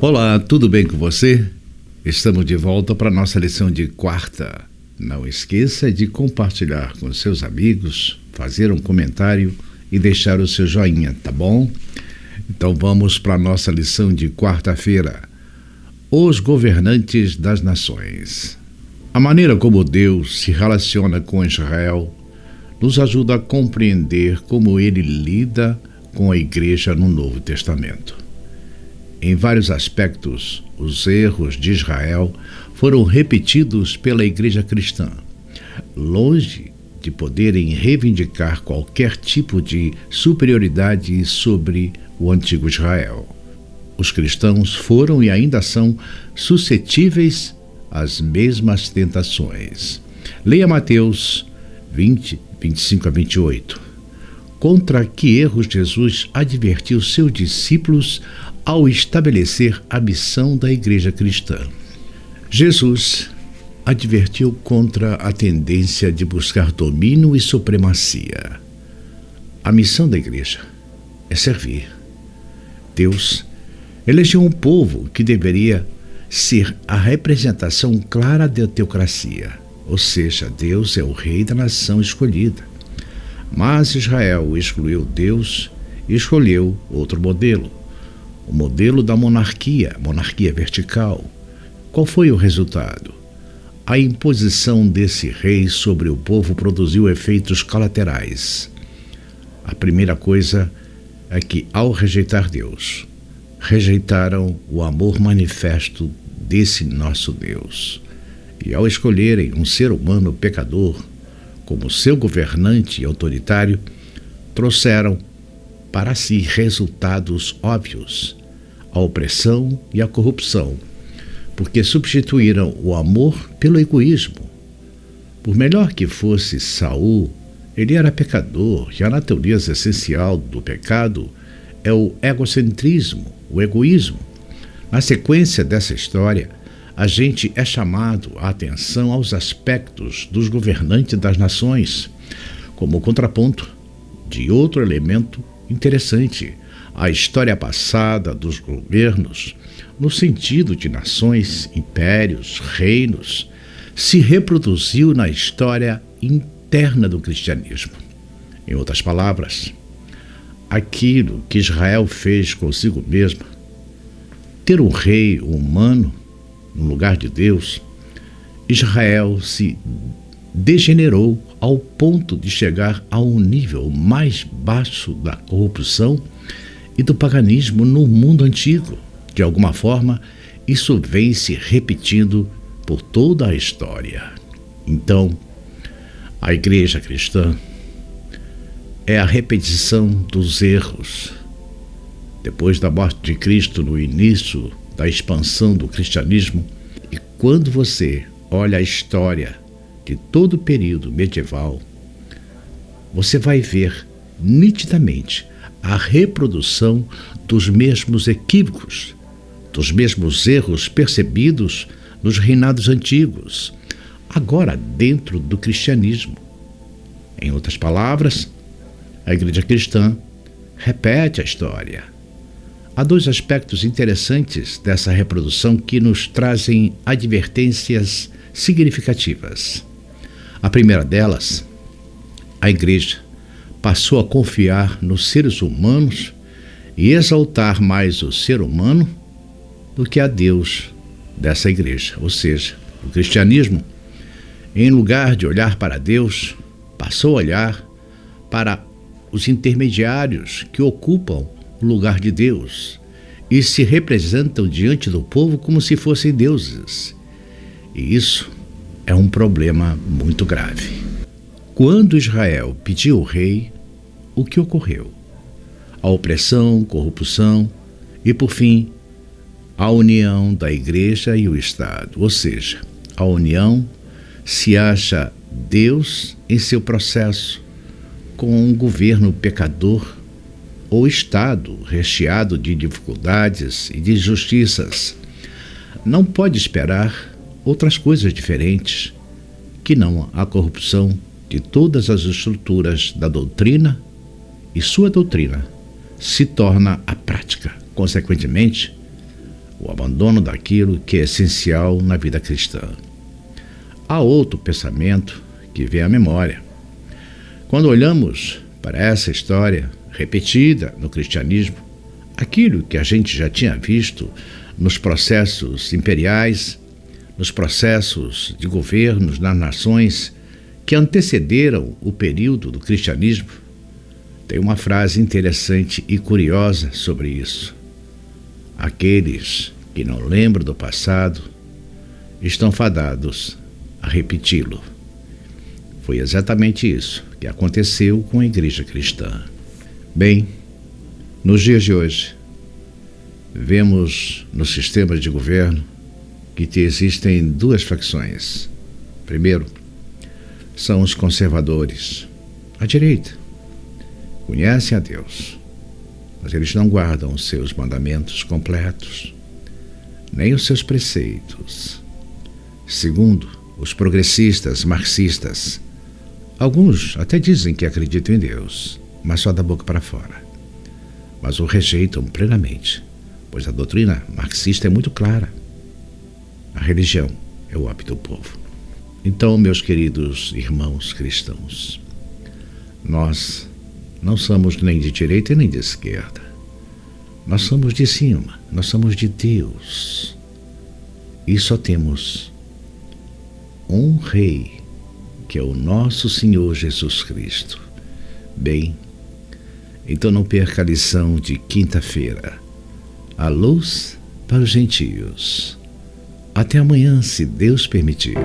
Olá, tudo bem com você? Estamos de volta para a nossa lição de quarta. Não esqueça de compartilhar com seus amigos, fazer um comentário e deixar o seu joinha, tá bom? Então vamos para a nossa lição de quarta-feira. Os governantes das nações. A maneira como Deus se relaciona com Israel nos ajuda a compreender como ele lida com a igreja no Novo Testamento. Em vários aspectos, os erros de Israel foram repetidos pela igreja cristã. Longe de poderem reivindicar qualquer tipo de superioridade sobre o antigo Israel, os cristãos foram e ainda são suscetíveis às mesmas tentações. Leia Mateus 20, 25 a 28. Contra que erros Jesus advertiu seus discípulos ao estabelecer a missão da igreja cristã. Jesus advertiu contra a tendência de buscar domínio e supremacia. A missão da igreja é servir. Deus elegeu um povo que deveria ser a representação clara da teocracia, ou seja, Deus é o rei da nação escolhida. Mas Israel excluiu Deus e escolheu outro modelo, o modelo da monarquia vertical. Qual foi o resultado? A imposição desse rei sobre o povo produziu efeitos colaterais. A primeira coisa é que, ao rejeitar Deus, rejeitaram o amor manifesto desse nosso Deus. E ao escolherem um ser humano pecador como seu governante e autoritário, trouxeram para si resultados óbvios: a opressão e a corrupção, porque substituíram o amor pelo egoísmo. Por melhor que fosse Saul, ele era pecador, e a natureza essencial do pecado é o egocentrismo, o egoísmo. Na sequência dessa história, a gente é chamado a atenção aos aspectos dos governantes das nações, como contraponto de outro elemento interessante, a história passada dos governos, no sentido de nações, impérios, reinos, se reproduziu na história interna do cristianismo. Em outras palavras, aquilo que Israel fez consigo mesmo, ter um rei humano no lugar de Deus, Israel se degenerou ao ponto de chegar a um nível mais baixo da corrupção e do paganismo no mundo antigo. De alguma forma, isso vem se repetindo por toda a história. Então, a igreja cristã é a repetição dos erros. Depois da morte de Cristo, no início da expansão do cristianismo, e quando você olha a história de todo o período medieval, você vai ver nitidamente a reprodução dos mesmos equívocos, dos mesmos erros percebidos nos reinados antigos, agora dentro do cristianismo. Em outras palavras, a igreja cristã repete a história. Há dois aspectos interessantes dessa reprodução que nos trazem advertências significativas. A primeira delas, a igreja passou a confiar nos seres humanos e exaltar mais o ser humano do que a Deus dessa igreja. Ou seja, o cristianismo, em lugar de olhar para Deus, passou a olhar para os intermediários que ocupam o lugar de Deus e se representam diante do povo como se fossem deuses. E isso é um problema muito grave. Quando Israel pediu o rei, o que ocorreu? A opressão, corrupção e, por fim, a união da igreja e o Estado. Ou seja, a união se acha Deus em seu processo com um governo pecador ou Estado recheado de dificuldades e de injustiças. Não pode esperar outras coisas diferentes que não a corrupção de todas as estruturas da doutrina, e sua doutrina se torna a prática. Consequentemente, o abandono daquilo que é essencial na vida cristã. Há outro pensamento que vem à memória. Quando olhamos para essa história repetida no cristianismo, aquilo que a gente já tinha visto nos processos imperiais, nos processos de governos nas nações que antecederam o período do cristianismo, tem uma frase interessante e curiosa sobre isso. Aqueles que não lembram do passado estão fadados a repeti-lo. Foi exatamente isso que aconteceu com a igreja cristã. Bem, nos dias de hoje, vemos no sistema de governo que existem duas facções. Primeiro, são os conservadores, a direita. Conhecem a Deus, mas eles não guardam os seus mandamentos completos, nem os seus preceitos. Segundo, os progressistas, marxistas. Alguns até dizem que acreditam em Deus, mas só da boca para fora. Mas o rejeitam plenamente, pois a doutrina marxista é muito clara. A religião é o óbito do povo. Então, meus queridos irmãos cristãos, nós não somos nem de direita nem de esquerda. Nós somos de cima, nós somos de Deus. E só temos um Rei, que é o nosso Senhor Jesus Cristo. Bem, então não perca a lição de quinta-feira. A luz para os gentios. Até amanhã, se Deus permitir.